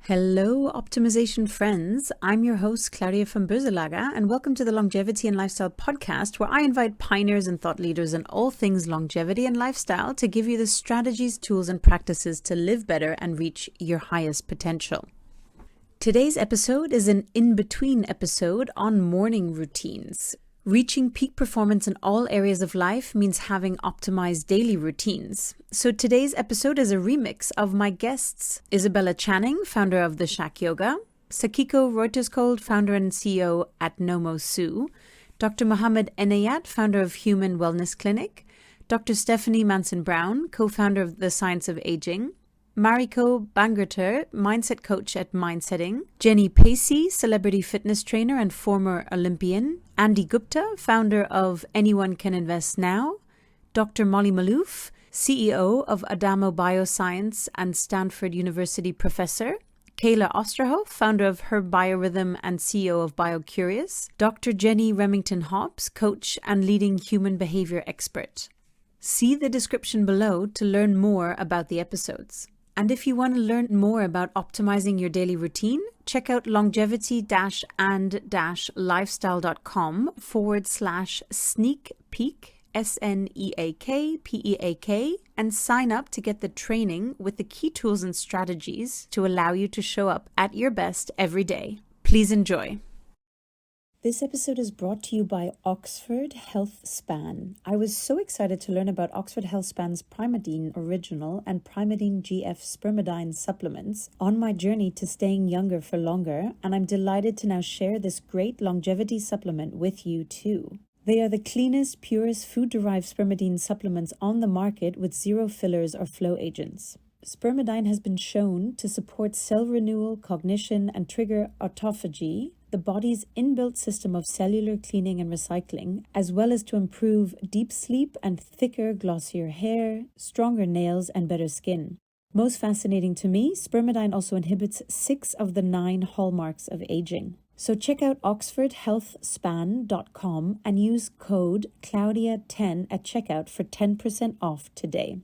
Hello, optimization friends. I'm your host, Claudia from Böselager, and welcome to the Longevity and Lifestyle podcast, where I invite pioneers and thought leaders in all things longevity and lifestyle to give you the strategies, tools, and practices to live better and reach your highest potential. Today's episode is an in-between episode on morning routines. Reaching peak performance in all areas of life means having optimized daily routines. So today's episode is a remix of my guests, Isabella Channing, founder of The Shack Yoga, Sakiko Reuterskiöld, founder and CEO at Nomo Sue, Dr. Mohammed Enayat, founder of Human Wellness Clinic, Dr. Stephanie Manson-Brown, co-founder of The Science of Aging, Mariko Bangerter, mindset coach at Mindsetting, Jenny Pacey, celebrity fitness trainer and former Olympian, Andy Gupta, founder of Anyone Can Invest Now, Dr. Molly Maloof, CEO of Adamo Bioscience and Stanford University professor, Kayla Osterhoff, founder of Her Biorhythm and CEO of BioCurious, Dr. Jenny Remington-Hobbs, coach and leading human behavior expert. See the description below to learn more about the episodes. And if you want to learn more about optimizing your daily routine, check out longevity-and-lifestyle.com/sneak peek, SNEAKPEAK, and sign up to get the training with the key tools and strategies to allow you to show up at your best every day. Please enjoy. This episode is brought to you by Oxford HealthSpan. I was so excited to learn about Oxford HealthSpan's Primadine Original and Primadine GF Spermidine supplements on my journey to staying younger for longer, and I'm delighted to now share this great longevity supplement with you too. They are the cleanest, purest food-derived spermidine supplements on the market with zero fillers or flow agents. Spermidine has been shown to support cell renewal, cognition, and trigger autophagy, the body's inbuilt system of cellular cleaning and recycling, as well as to improve deep sleep and thicker, glossier hair, stronger nails, and better skin. Most fascinating to me, spermidine also inhibits 6 of the 9 hallmarks of aging. So check out oxfordhealthspan.com and use code Claudia10 at checkout for 10% off today.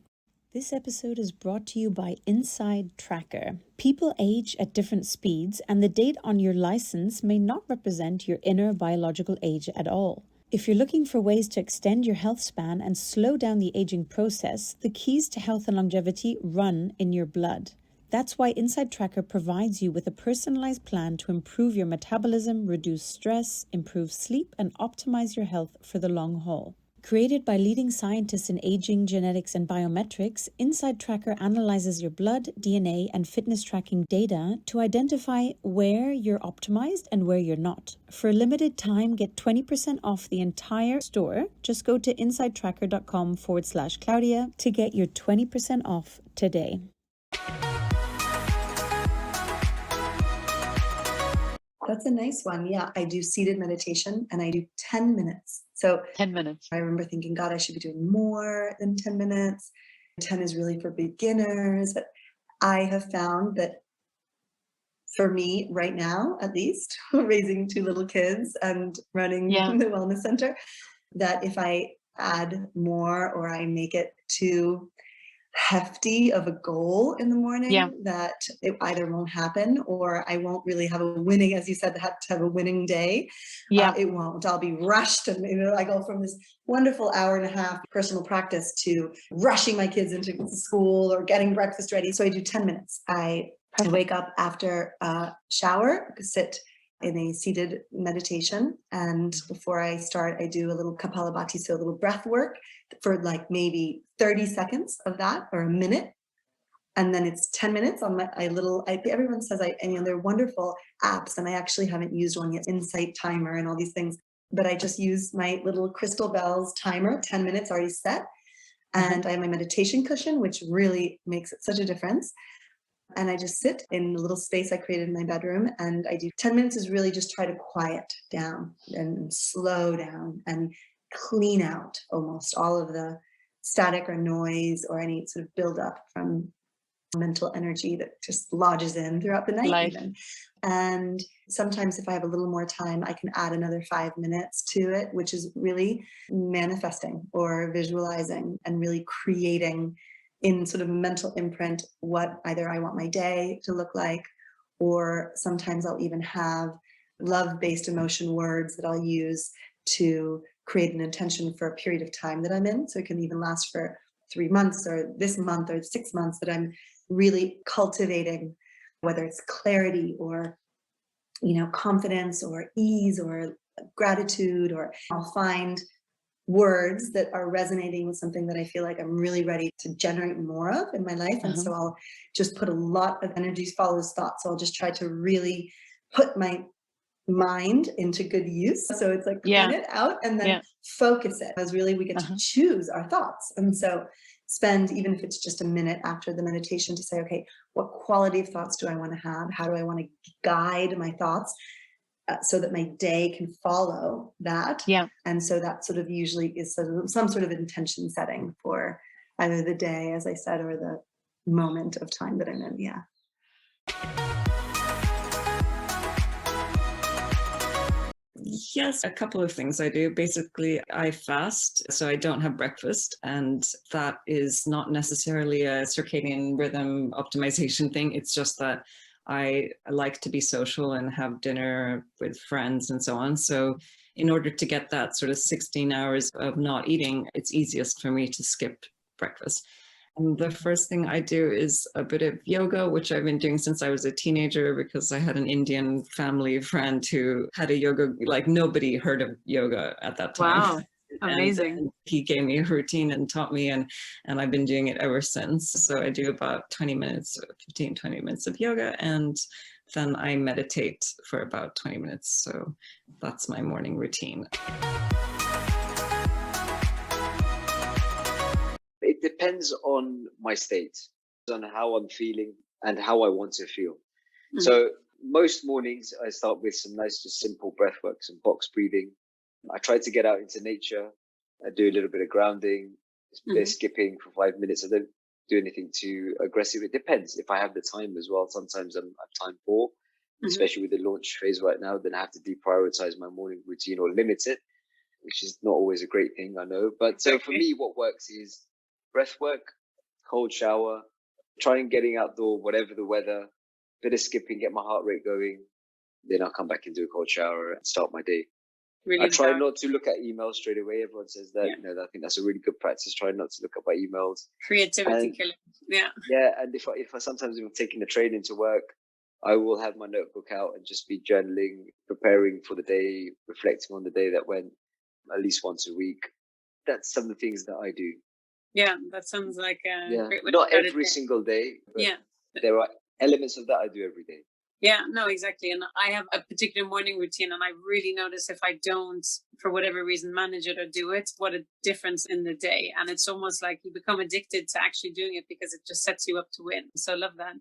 This episode is brought to you by InsideTracker. People age at different speeds, and the date on your license may not represent your inner biological age at all. If you're looking for ways to extend your health span and slow down the aging process, the keys to health and longevity run in your blood. That's why InsideTracker provides you with a personalized plan to improve your metabolism, reduce stress, improve sleep, and optimize your health for the long haul. Created by leading scientists in aging, genetics, and biometrics, InsideTracker analyzes your blood, DNA, and fitness tracking data to identify where you're optimized and where you're not. For a limited time, get 20% off the entire store. Just go to insidetracker.com/Claudia to get your 20% off today. That's a nice one. Yeah, I do seated meditation and I do 10 minutes. So 10 minutes. I remember thinking, God, I should be doing more than 10 minutes. 10 is really for beginners. But I have found that for me right now, at least, raising 2 little kids and running the wellness center, that if I add more or I make it too hefty of a goal in the morning, that it either won't happen or I won't really have a winning, as you said, to have a winning day. It won't. I'll be rushed, and I go from this wonderful hour and a half personal practice to rushing my kids into school or getting breakfast ready. So I do 10 minutes. I wake up after a shower, sit in a seated meditation, and before I start, I do a little Kapalabhati, so a little breath work for like maybe 30 seconds of that or a minute, and then it's 10 minutes on my everyone says they're wonderful apps, and I actually haven't used one yet, Insight Timer and all these things, but I just use my little Crystal Bells timer, 10 minutes already set, and I have my meditation cushion, which really makes such a difference. And I just sit in a little space I created in my bedroom, and I do 10 minutes is really just try to quiet down and slow down and clean out almost all of the static or noise or any sort of buildup from mental energy that just lodges in throughout the night even. And sometimes if I have a little more time, I can add another 5 minutes to it, which is really manifesting or visualizing and really creating in sort of a mental imprint what either I want my day to look like, or sometimes I'll even have love-based emotion words that I'll use to create an intention for a period of time that I'm in. So it can even last for 3 months or this month or 6 months, that I'm really cultivating, whether it's clarity or, confidence or ease or gratitude, or I'll find words that are resonating with something that I feel like I'm really ready to generate more of in my life. And so I'll just put a lot of energy follows thought. So I'll just try to really put my mind into good use. So it's like clean it out and then focus it, as really we get to choose our thoughts. And so spend, even if it's just a minute after the meditation, to say, okay, what quality of thoughts do I want to have? How do I want to guide my thoughts? So that my day can follow that. And so that sort of usually is some sort of intention setting for either the day, as I said, or the moment of time that I'm in. Yes, a couple of things I do. Basically, I fast, so I don't have breakfast, and that is not necessarily a circadian rhythm optimization thing. It's just that I like to be social and have dinner with friends and so on. So in order to get that sort of 16 hours of not eating, it's easiest for me to skip breakfast. And the first thing I do is a bit of yoga, which I've been doing since I was a teenager, because I had an Indian family friend who had a yoga, like nobody heard of yoga at that time. Wow. Amazing. And he gave me a routine and taught me, and I've been doing it ever since. So I do about 20 minutes, 15, 20 minutes of yoga, and then I meditate for about 20 minutes. So that's my morning routine. It depends on my state, on how I'm feeling and how I want to feel. So most mornings I start with some nice, just simple breath work, some box breathing. I try to get out into nature. I do a little bit of grounding, a bit of skipping for 5 minutes. I don't do anything too aggressive. It depends if I have the time as well. Sometimes I'm time poor, especially with the launch phase right now. Then I have to deprioritize my morning routine or limit it, which is not always a great thing, I know. But so for me, what works is breath work, cold shower, trying getting outdoor, whatever the weather, bit of skipping, get my heart rate going. Then I'll come back and do a cold shower and start my day. I try not to look at emails straight away. Everyone says that, I think that's a really good practice. Try not to look at my emails. Creativity killing. And if I sometimes even taking the train into work, I will have my notebook out and just be journaling, preparing for the day, reflecting on the day that went at least once a week. That's some of the things that I do. Yeah, that sounds like a great way. Not every single day, but there are elements of that I do every day. Yeah, no, exactly. And I have a particular morning routine, and I really notice if I don't, for whatever reason, manage it or do it, what a difference in the day. And it's almost like you become addicted to actually doing it because it just sets you up to win. So I love that.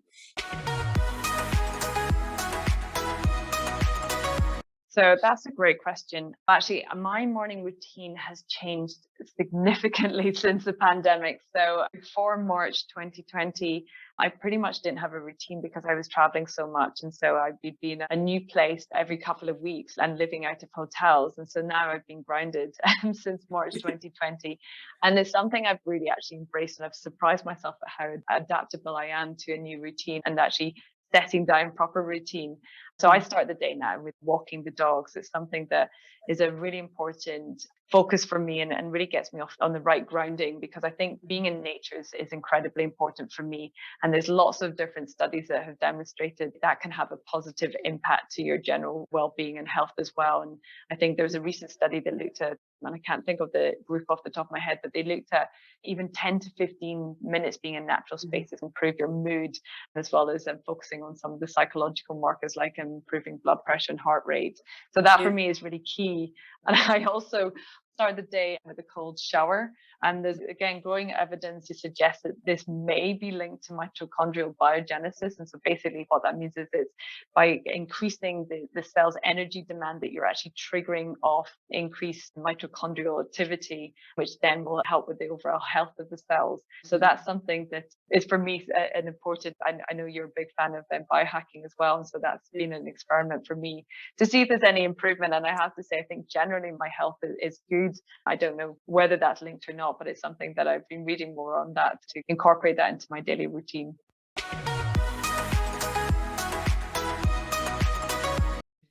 So that's a great question. Actually, my morning routine has changed significantly since the pandemic. So before March 2020, I pretty much didn't have a routine because I was traveling so much. And so I'd be in a new place every couple of weeks and living out of hotels. And so now I've been grounded since March 2020. And it's something I've really actually embraced. And I've surprised myself at how adaptable I am to a new routine and actually setting down proper routine. So I start the day now with walking the dogs. It's something that is a really important focus for me and really gets me off on the right grounding, because I think being in nature is incredibly important for me. And there's lots of different studies that have demonstrated that can have a positive impact to your general well-being and health as well. And I think there was a recent study that looked at, and I can't think of the group off the top of my head, but they looked at even 10 to 15 minutes being in natural spaces improve your mood, as well as focusing on some of the psychological markers like improving blood pressure and heart rate. So that for me is really key. And I also start the day with a cold shower. And there's, again, growing evidence to suggest that this may be linked to mitochondrial biogenesis. And so basically what that means is it's by increasing the cell's energy demand that you're actually triggering off increased mitochondrial activity, which then will help with the overall health of the cells. So that's something that is for me an important, I know you're a big fan of biohacking as well. And so that's been an experiment for me to see if there's any improvement. And I have to say, I think generally my health is good. I don't know whether that's linked or not, but it's something that I've been reading more on that to incorporate that into my daily routine.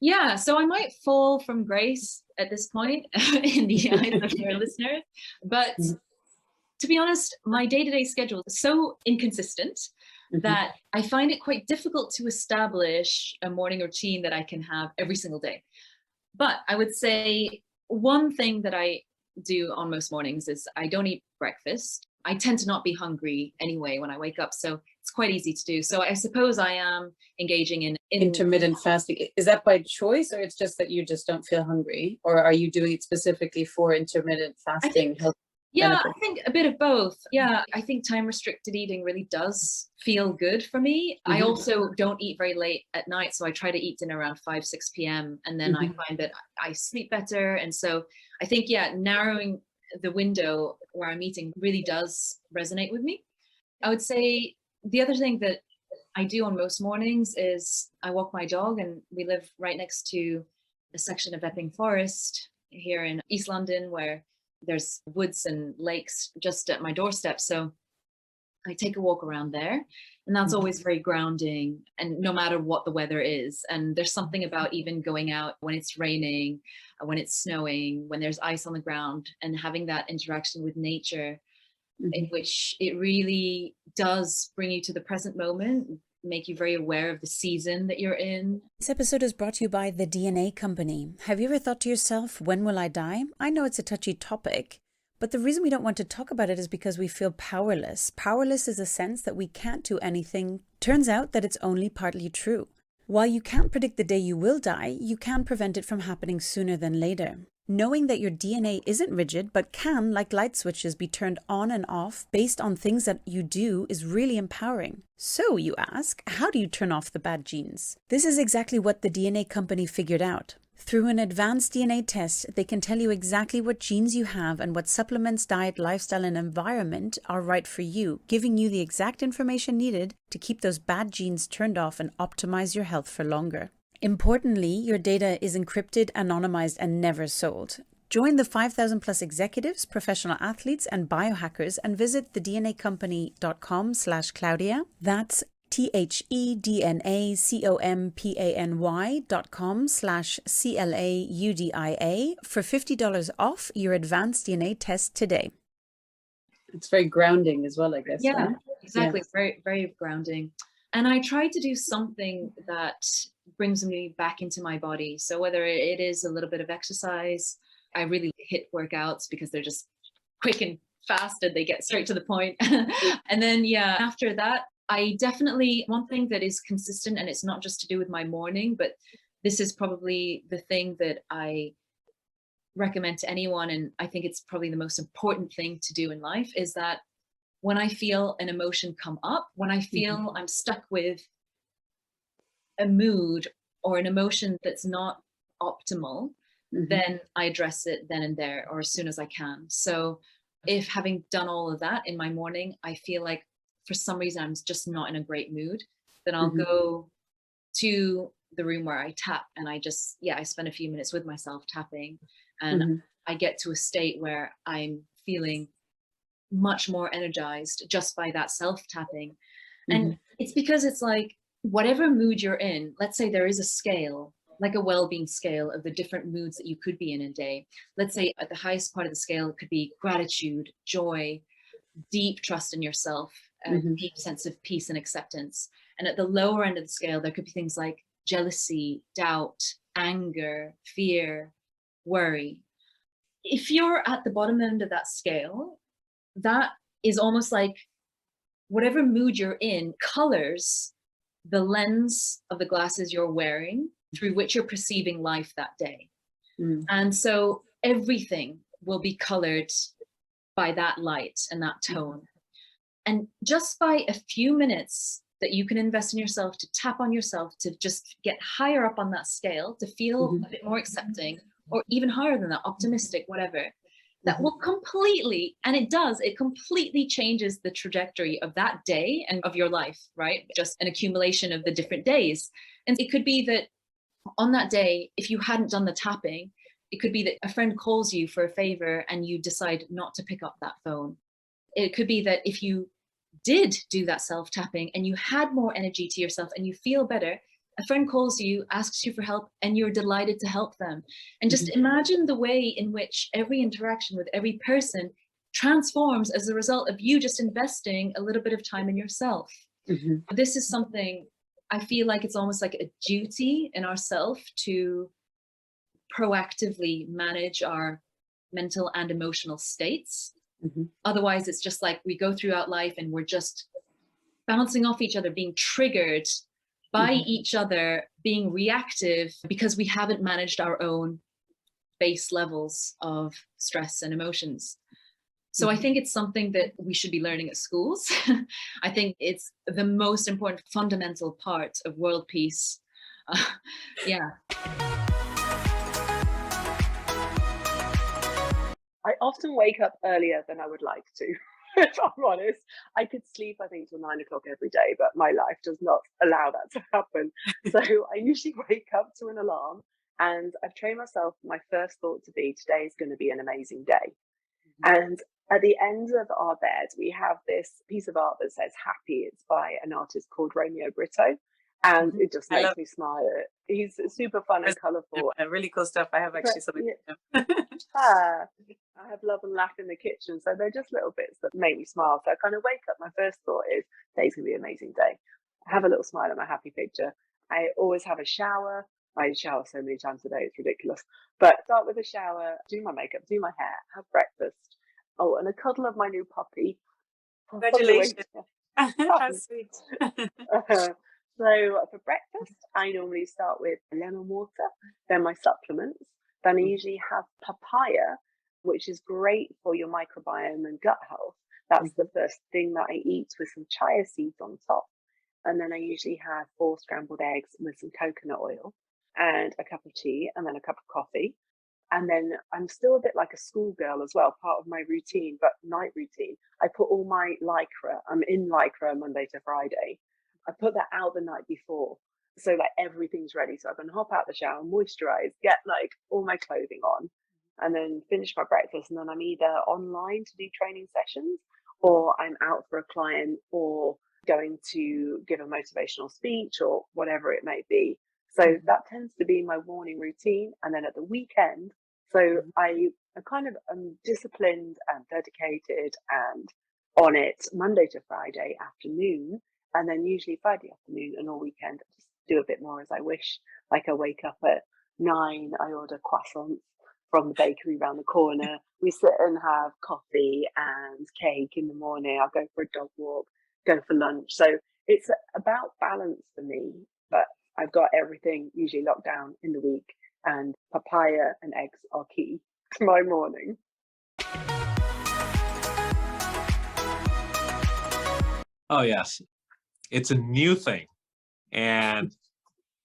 Yeah, so I might fall from grace at this point in the eyes of your listeners, but to be honest, my day-to-day schedule is so inconsistent that I find it quite difficult to establish a morning routine that I can have every single day. But I would say one thing that I do on most mornings is I don't eat breakfast. I tend to not be hungry anyway when I wake up, so it's quite easy to do. So I suppose I am engaging in intermittent fasting. Is that by choice, or it's just that you just don't feel hungry, or are you doing it specifically for intermittent fasting? Yeah, I think a bit of both. Yeah, I think time restricted eating really does feel good for me. I also don't eat very late at night, so I try to eat dinner around 5, 6 p.m. and then I find that I sleep better. And so I think, narrowing the window where I'm eating really does resonate with me. I would say the other thing that I do on most mornings is I walk my dog, and we live right next to a section of Epping Forest here in East London where there's woods and lakes just at my doorstep. So I take a walk around there, and that's always very grounding, and no matter what the weather is. And there's something about even going out when it's raining, when it's snowing, when there's ice on the ground, and having that interaction with nature in which it really does bring you to the present moment, make you very aware of the season that you're in. This episode is brought to you by the DNA Company. Have you ever thought to yourself, when will I die? I know it's a touchy topic, but the reason we don't want to talk about it is because we feel powerless. Powerless is a sense that we can't do anything. Turns out that it's only partly true. While you can't predict the day you will die, you can prevent it from happening sooner than later. Knowing that your DNA isn't rigid but can, like light switches, be turned on and off based on things that you do is really empowering. So, you ask, how do you turn off the bad genes? This is exactly what the DNA Company figured out. Through an advanced DNA test, they can tell you exactly what genes you have and what supplements, diet, lifestyle, and environment are right for you, giving you the exact information needed to keep those bad genes turned off and optimize your health for longer. Importantly, your data is encrypted, anonymized, and never sold. Join the 5,000 plus executives, professional athletes, and biohackers and visit thednacompany.com/Claudia. That's THEDNACOMPANY.com/CLAUDIA for $50 off your advanced DNA test today. It's very grounding as well, I guess. Yeah, right? exactly. Yeah. Very, very grounding. And I try to do something that brings me back into my body. So whether it is a little bit of exercise, I really hit workouts because they're just quick and fast and they get straight to the point. And then, after that, I definitely, one thing that is consistent, and it's not just to do with my morning, but this is probably the thing that I recommend to anyone, and I think it's probably the most important thing to do in life, is that when I feel an emotion come up, when I feel I'm stuck with a mood or an emotion that's not optimal, then I address it then and there, or as soon as I can. So if having done all of that in my morning, I feel like for some reason I'm just not in a great mood, then I'll go to the room where I tap, and I just, I spend a few minutes with myself tapping, and I get to a state where I'm feeling much more energized just by that self-tapping. And it's because it's like, whatever mood you're in, let's say there is a scale, like a well-being scale of the different moods that you could be in a day. Let's say at the highest part of the scale, it could be gratitude, joy, deep trust in yourself, a deep sense of peace and acceptance. And at the lower end of the scale, there could be things like jealousy, doubt, anger, fear, worry. If you're at the bottom end of that scale, that is almost like whatever mood you're in colors the lens of the glasses you're wearing through which you're perceiving life that day. And so everything will be colored by that light and that tone. And just by a few minutes that you can invest in yourself, to tap on yourself, to just get higher up on that scale, to feel a bit more accepting, or even higher than that, optimistic, whatever, that will completely, and it does, it completely changes the trajectory of that day and of your life, right? Just an accumulation of the different days. And it could be that on that day, if you hadn't done the tapping, it could be that a friend calls you for a favor and you decide not to pick up that phone. It could be that if you did do that self-tapping and you had more energy to yourself and you feel better, a friend calls you, asks you for help, and you're delighted to help them. And just imagine the way in which every interaction with every person transforms as a result of you just investing a little bit of time in yourself. This is something I feel like it's almost like a duty in ourselves to proactively manage our mental and emotional states. Otherwise, it's just like we go throughout life and we're just bouncing off each other, being triggered by each other, being reactive because we haven't managed our own base levels of stress and emotions. So I think it's something that we should be learning at schools. I think it's the most important fundamental part of world peace. Yeah. I often wake up earlier than I would like to, if I'm honest. I could sleep, I think, till 9 o'clock every day, but my life does not allow that to happen. So I usually wake up to an alarm, and I've trained myself, my first thought to be, today is going to be an amazing day. And at the end of our bed, we have this piece of art that says happy. It's by an artist called Romeo Brito. And it just makes me smile. He's super fun and colourful. Yeah, really cool stuff. I have actually something. I have love and laugh in the kitchen. So they're just little bits that make me smile. So I kind of wake up, my first thought is, today's going to be an amazing day. I have a little smile at my happy picture. I always have a shower. I shower so many times a day, it's ridiculous. But start with a shower, do my makeup, do my hair, have breakfast. Oh, and a cuddle of my new puppy. Congratulations. How sweet. So for breakfast, I normally start with lemon water, then my supplements. Then I usually have papaya, which is great for your microbiome and gut health. That's the first thing that I eat, with some chia seeds on top. And then I usually have 4 scrambled eggs with some coconut oil and a cup of tea and then a cup of coffee. And then I'm still a bit like a schoolgirl as well, part of my routine, but night routine. I put all my lycra, I'm in lycra Monday to Friday. I put that out the night before, so like everything's ready. So I can hop out the shower, moisturize, get like all my clothing on, and then finish my breakfast. And then I'm either online to do training sessions, or I'm out for a client, or going to give a motivational speech, or whatever it may be. So that tends to be my morning routine. And then at the weekend, so I kind of am disciplined and dedicated and on it Monday to Friday afternoon. And then usually Friday afternoon and all weekend, I just do a bit more as I wish. Like I wake up at 9, I order croissants from the bakery around the corner. We sit and have coffee and cake in the morning. I'll go for a dog walk, go for lunch. So it's about balance for me, but I've got everything usually locked down in the week, and papaya and eggs are key to my morning. Oh, yes. It's a new thing. And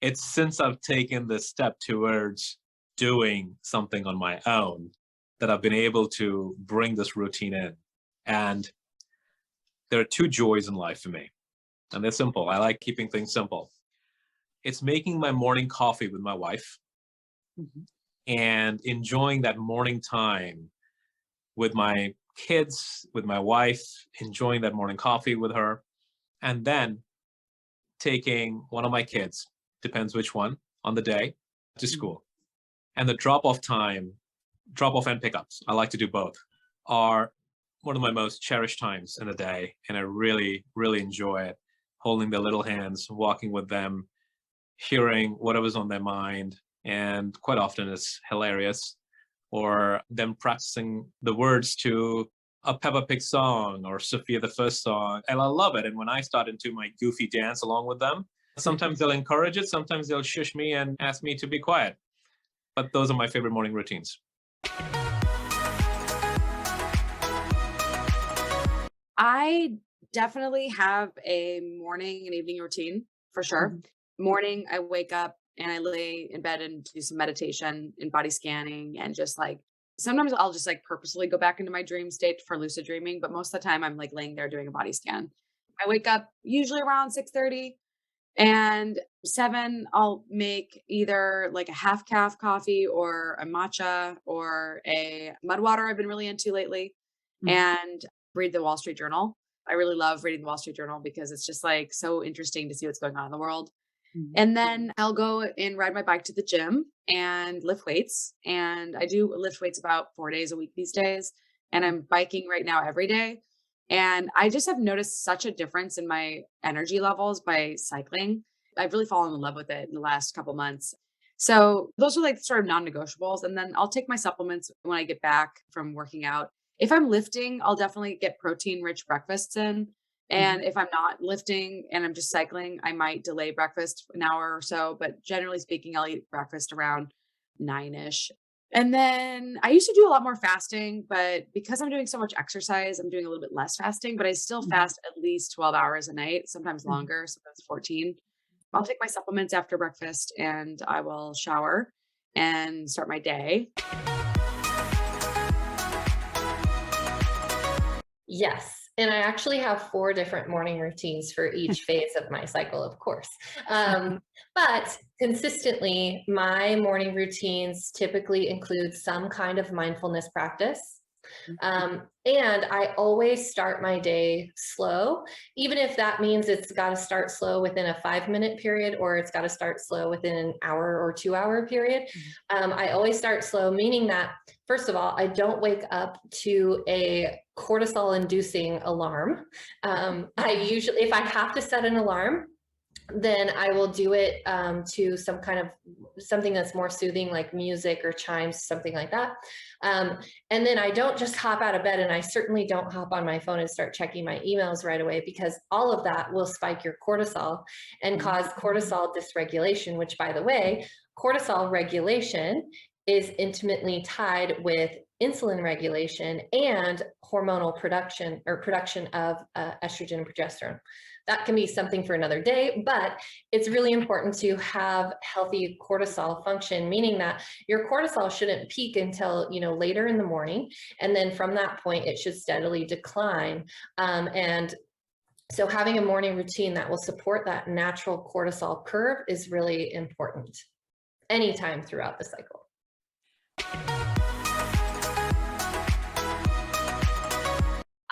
it's since I've taken this step towards doing something on my own that I've been able to bring this routine in. And there are 2 joys in life for me. And they're simple. I like keeping things simple. It's making my morning coffee with my wife and enjoying that morning time with my kids, with my wife, enjoying that morning coffee with her. And then taking one of my kids, depends which one, on the day, to school. And the drop-off and pickups, I like to do both, are one of my most cherished times in the day. And I really, really enjoy it. Holding their little hands, walking with them, hearing whatever's on their mind. And quite often it's hilarious. Or them practicing the words to a Peppa Pig song or Sophia the First song. And I love it. And when I start into my goofy dance along with them, sometimes they'll encourage it, sometimes they'll shush me and ask me to be quiet. But those are my favorite morning routines. I definitely have a morning and evening routine for sure. Morning, I wake up and I lay in bed and do some meditation and body scanning, and just like, sometimes I'll just like purposely go back into my dream state for lucid dreaming, but most of the time I'm like laying there doing a body scan. I wake up usually around 6:30, and 7, I'll make either like a half calf coffee or a matcha or a mud water I've been really into lately, and read the Wall Street Journal. I really love reading the Wall Street Journal because it's just like so interesting to see what's going on in the world. And then I'll go and ride my bike to the gym and lift weights. And I do lift weights about 4 days a week these days. And I'm biking right now every day. And I just have noticed such a difference in my energy levels by cycling. I've really fallen in love with it in the last couple months. So those are like sort of non-negotiables. And then I'll take my supplements when I get back from working out. If I'm lifting, I'll definitely get protein-rich breakfasts in. And if I'm not lifting and I'm just cycling, I might delay breakfast an hour or so. But generally speaking, I'll eat breakfast around 9-ish. And then I used to do a lot more fasting, but because I'm doing so much exercise, I'm doing a little bit less fasting, but I still fast at least 12 hours a night, sometimes longer, sometimes 14. I'll take my supplements after breakfast and I will shower and start my day. Yes. And I actually have 4 different morning routines for each phase of my cycle, of course. But consistently, my morning routines typically include some kind of mindfulness practice. And I always start my day slow, even if that means it's got to start slow within a 5-minute period, or it's got to start slow within an hour or 2-hour period. I always start slow, meaning that, first of all, I don't wake up to a cortisol inducing alarm. I usually, if I have to set an alarm, then I will do it to some kind of something that's more soothing, like music or chimes, something like that. And then I don't just hop out of bed, and I certainly don't hop on my phone and start checking my emails right away, because all of that will spike your cortisol and cause cortisol dysregulation, which, by the way, cortisol regulation is intimately tied with insulin regulation and hormonal production, or production of estrogen and progesterone. That can be something for another day, but it's really important to have healthy cortisol function, meaning that your cortisol shouldn't peak until, later in the morning. And then from that point, it should steadily decline. And so having a morning routine that will support that natural cortisol curve is really important anytime throughout the cycle.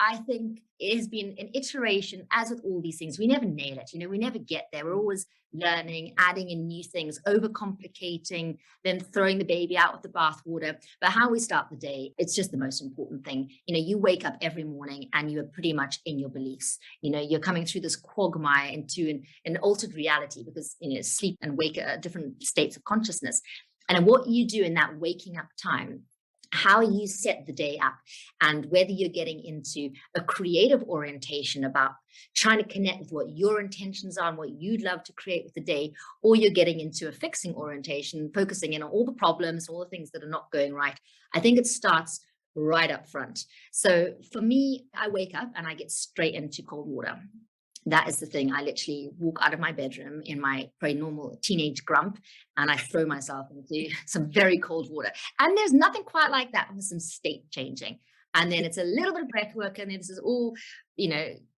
I think it has been an iteration, as with all these things. We never nail it. We never get there. We're always learning, adding in new things, overcomplicating, then throwing the baby out with the bathwater. But how we start the day, it's just the most important thing. You wake up every morning and you are pretty much in your beliefs. You're coming through this quagmire into an altered reality, because, sleep and wake are different states of consciousness. And what you do in that waking up time, how you set the day up, and whether you're getting into a creative orientation about trying to connect with what your intentions are and what you'd love to create with the day, or you're getting into a fixing orientation, focusing in on all the problems, all the things that are not going right. I think it starts right up front. So for me, I wake up and I get straight into cold water. That is the thing. I literally walk out of my bedroom in my very normal teenage grump, and I throw myself into some very cold water. And there's nothing quite like that with some state changing. And then it's a little bit of breath work, and this is all,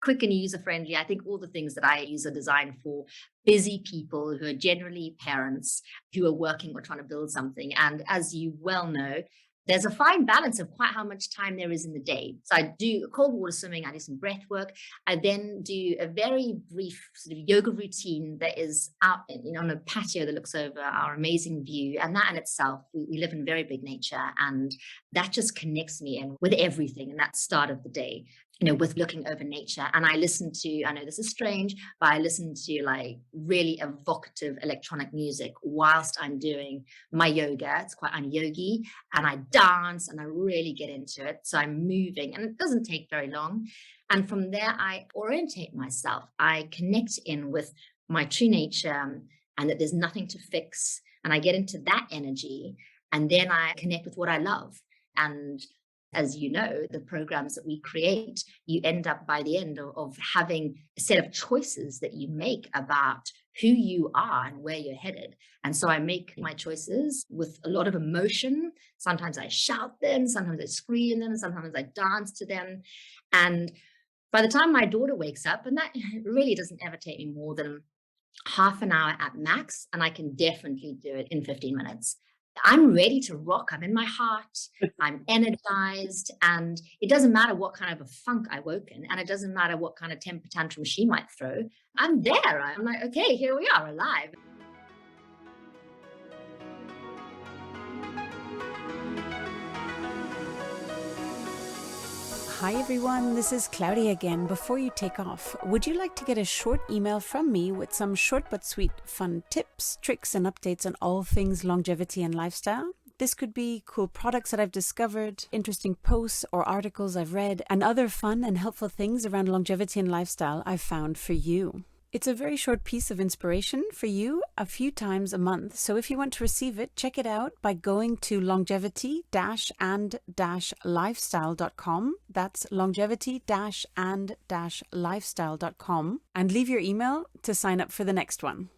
quick and user friendly. I think all the things that I use are designed for busy people who are generally parents who are working or trying to build something. And as you well know, there's a fine balance of quite how much time there is in the day. So I do cold water swimming, I do some breath work. I then do a very brief sort of yoga routine that is out on a patio that looks over our amazing view. And that in itself, we live in very big nature, and that just connects me in with everything. And that start of the day, with looking over nature. And I listen to, I know this is strange, but I listen to like really evocative electronic music whilst I'm doing my yoga. It's quite un-yogi, and I dance and I really get into it. So I'm moving, and it doesn't take very long. And from there, I orientate myself. I connect in with my true nature, and that there's nothing to fix. And I get into that energy, and then I connect with what I love. And as you know, the programs that we create, you end up by the end of having a set of choices that you make about who you are and where you're headed. And so I make my choices with a lot of emotion. Sometimes I shout them, sometimes I scream them, sometimes I dance to them. And by the time my daughter wakes up, and that really doesn't ever take me more than half an hour at max, and I can definitely do it in 15 minutes. I'm ready to rock. I'm in my heart. I'm energized. And it doesn't matter what kind of a funk I woke in. And it doesn't matter what kind of temper tantrum she might throw. I'm there. I'm like, okay, here we are, alive. Hi everyone, this is Claudia again. Before you take off, would you like to get a short email from me with some short but sweet fun tips, tricks and updates on all things longevity and lifestyle? This could be cool products that I've discovered, interesting posts or articles I've read, and other fun and helpful things around longevity and lifestyle I've found for you. It's a very short piece of inspiration for you a few times a month. So if you want to receive it, check it out by going to longevity-and-lifestyle.com. That's longevity-and-lifestyle.com and leave your email to sign up for the next one.